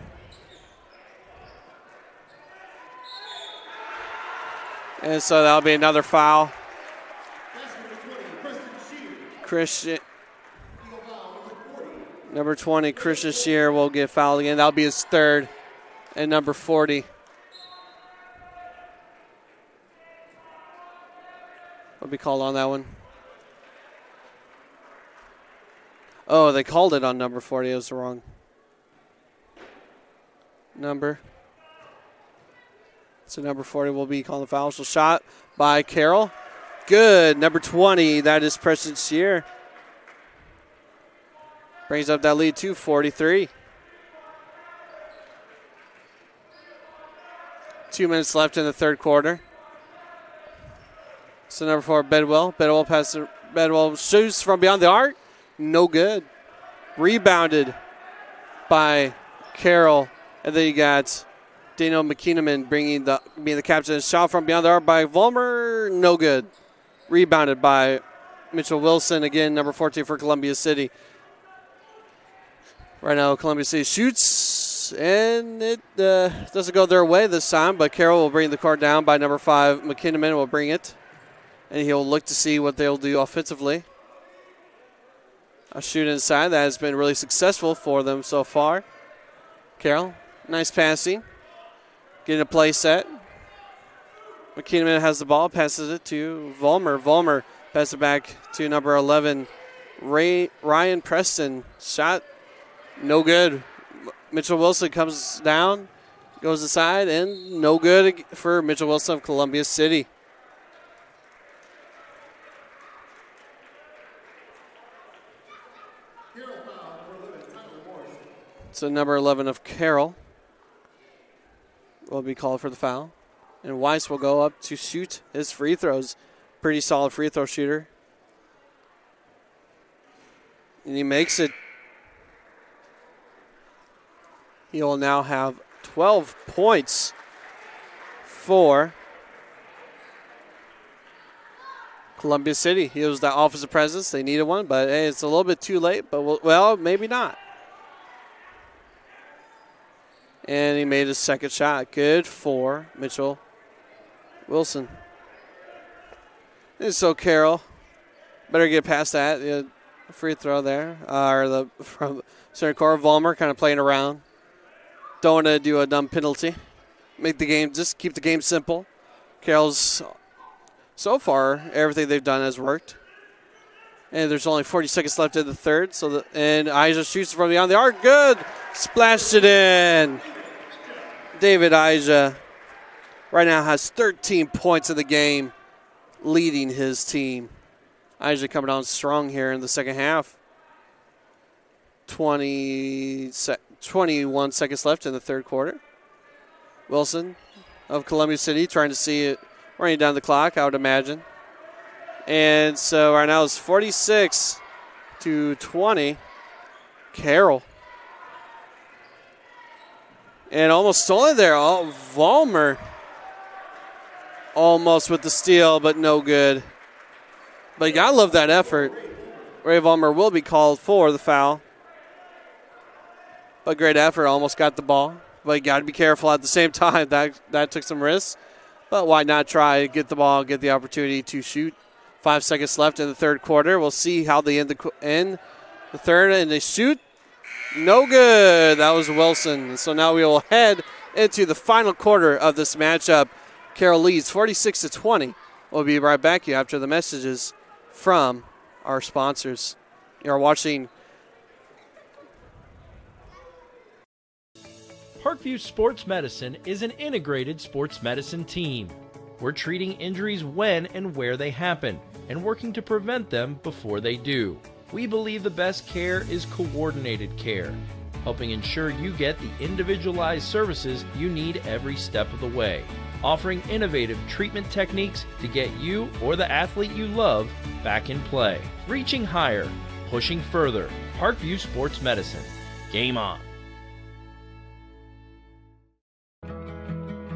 And so that'll be another foul. Christian, number 20, Christian Shear will get fouled again. That'll be his third. And number 40. Will be called on that one. Oh, they called it on number 40. It was the wrong number. So number 40 will be calling the foul. So shot by Carroll. Good. Number 20, that is Preston Shear. Brings up that lead to 43. 2 minutes left in the third quarter. So number 4, Bedwell. Bedwell shoots from beyond the arc. No good. Rebounded by Carroll. And then you got Daniel McKeeneman being the captain. Shot from beyond the arc by Vollmer. No good. Rebounded by Mitchell Wilson. Again, number 14 for Columbia City. Right now, Columbia City shoots. And it doesn't go their way this time. But Carroll will bring the court down by number 5. McKeeneman will bring it. And he'll look to see what they'll do offensively. A shoot inside that has been really successful for them so far. Carroll, nice passing. Getting a play set. McKeeneman has the ball, passes it to Vollmer. Vollmer passes it back to number 11, Ryan Preston. Shot, no good. Mitchell Wilson comes down, goes aside, and no good for Mitchell Wilson of Columbia City. So number 11 of Carroll will be called for the foul. And Weiss will go up to shoot his free throws. Pretty solid free throw shooter. And he makes it. He will now have 12 points for Columbia City. He was the offensive presence. They needed one, but hey, it's a little bit too late. But, well, maybe not. And he made his second shot. Good for Mitchell Wilson. And so Carroll better get past that. The free throw there. From center court. Vollmer kind of playing around. Don't want to do a dumb penalty. Just keep the game simple. Carroll's, so far, everything they've done has worked. And there's only 40 seconds left in the third. And IHSAA shoots from beyond the arc. Good. Splashed it in. David IHSAA right now has 13 points in the game, leading his team. IHSAA coming on strong here in the second half. 21 seconds left in the third quarter. Wilson of Columbia City trying to see it running down the clock, I would imagine. And so right now it's 46-20. Carroll. And almost stolen there. Oh, Vollmer almost with the steal, but no good. But you got to love that effort. Ray Vollmer will be called for the foul. But great effort. Almost got the ball. But you got to be careful at the same time. That took some risks. But why not try to get the ball, get the opportunity to shoot. 5 seconds left in the third quarter. We'll see how they end the third. And they shoot. No good. That was Wilson. So now we will head into the final quarter of this matchup. Carroll leads 46-20. We'll be right back here after the messages from our sponsors. You are watching Parkview Sports Medicine is an integrated sports medicine team. We're treating injuries when and where they happen and working to prevent them before they do. We believe the best care is coordinated care, helping ensure you get the individualized services you need every step of the way, offering innovative treatment techniques to get you or the athlete you love back in play. Reaching higher, pushing further. Parkview Sports Medicine. Game on.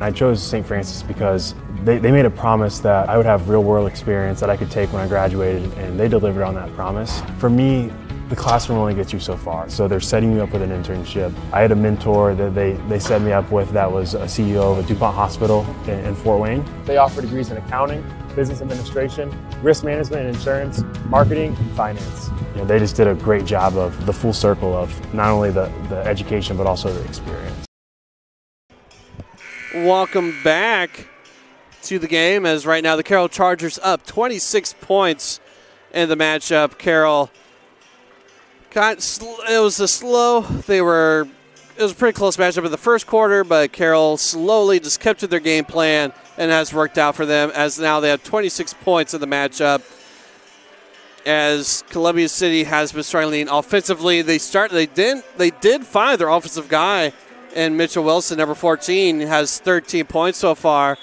I chose St. Francis because they made a promise that I would have real-world experience that I could take when I graduated, and they delivered on that promise. For me, the classroom only gets you so far, so they're setting you up with an internship. I had a mentor that they set me up with that was a CEO of a DuPont hospital in Fort Wayne. They offer degrees in accounting, business administration, risk management and insurance, marketing, and finance. You know, they just did a great job of the full circle of not only the education but also the experience. Welcome back to the game, as right now the Carroll Chargers up 26 points in the matchup. Carroll it was a pretty close matchup in the first quarter, but Carroll slowly just kept to their game plan and has worked out for them, as now they have 26 points in the matchup. As Columbia City has been struggling offensively, they did find their offensive guy, and Mitchell Wilson, number 14, has 13 points so far.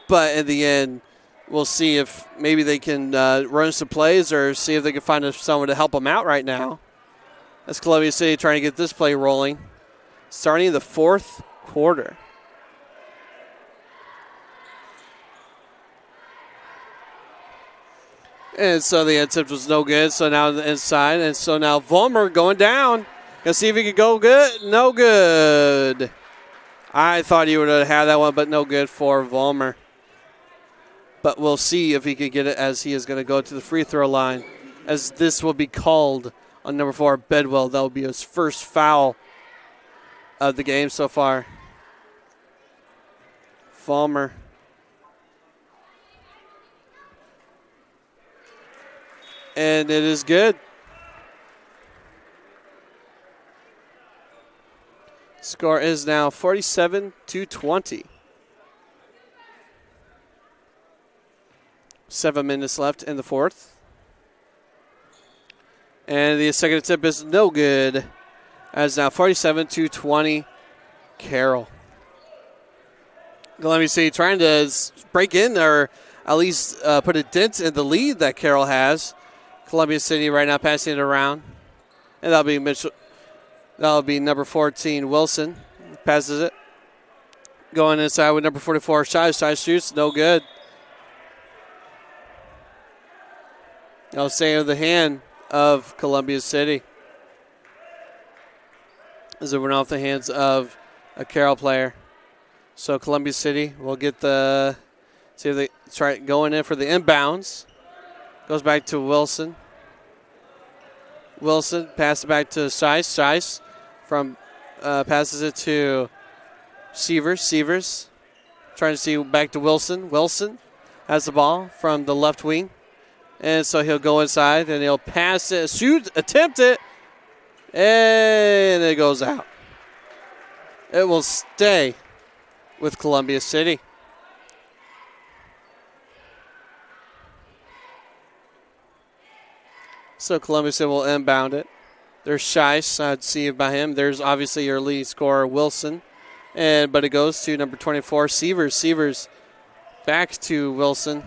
But in the end, we'll see if maybe they can run some plays or see if they can find someone to help them out right now. That's Columbia City trying to get this play rolling, starting in the fourth quarter. And so the attempt was no good. So now the inside. And so now Vollmer going down. Gonna see if he could go good. No good. I thought he would have had that one, but no good for Vollmer. But we'll see if he could get it, as he is going to go to the free throw line, as this will be called on number 4, Bedwell. That will be his first foul of the game so far. Vollmer. And it is good. Score is now 47-20. 7 minutes left in the fourth. And the second attempt is no good, as now 47-20 Carroll. Let me see, trying to break in, or at least put a dent in the lead that Carroll has. Columbia City right now passing it around. And that'll be Mitchell. That'll be number 14, Wilson. Passes it. Going inside with number 44, Shies. Shies shoots. No good. I'll say of the hand of Columbia City. As it went off the hands of a Carroll player. So Columbia City will get the, see if they try going in for the inbounds. Goes back to Wilson. Wilson passes it back to Shies. Shies from passes it to Sievers. Sievers trying to see back to Wilson. Wilson has the ball from the left wing. And so he'll go inside and he'll pass it, shoot, attempt it, and it goes out. It will stay with Columbia City. So Columbia City will inbound it. There's Shies, I'd see by him. There's obviously your lead scorer, Wilson. But it goes to number 24, Sievers. Sievers back to Wilson.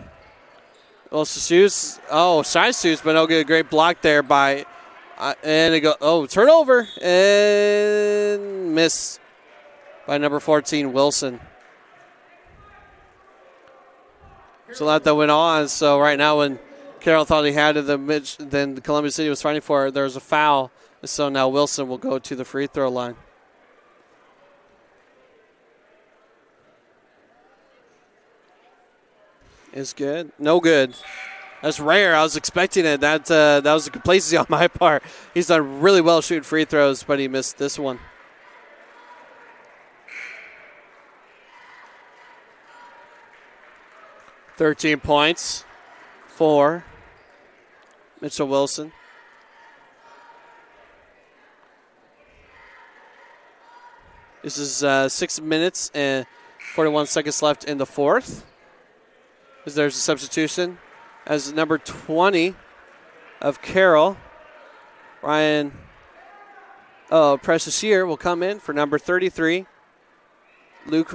Wilson shoots. Oh, Shies shoots, but no good. Great block there by, and it go. Oh, turnover and miss by number 14, Wilson. So that went on. So right now, when Carroll thought he had it, then Columbia City was fighting for it. There was a foul. So now Wilson will go to the free throw line. Is good. No good. That's rare. I was expecting it. That was a complacency on my part. He's done really well shooting free throws, but he missed this one. $13 points for Mitchell Wilson. This is 6 minutes and 41 seconds left in the fourth. As there's a substitution, as number 20 of Carroll Precious Year will come in for number 33. Luke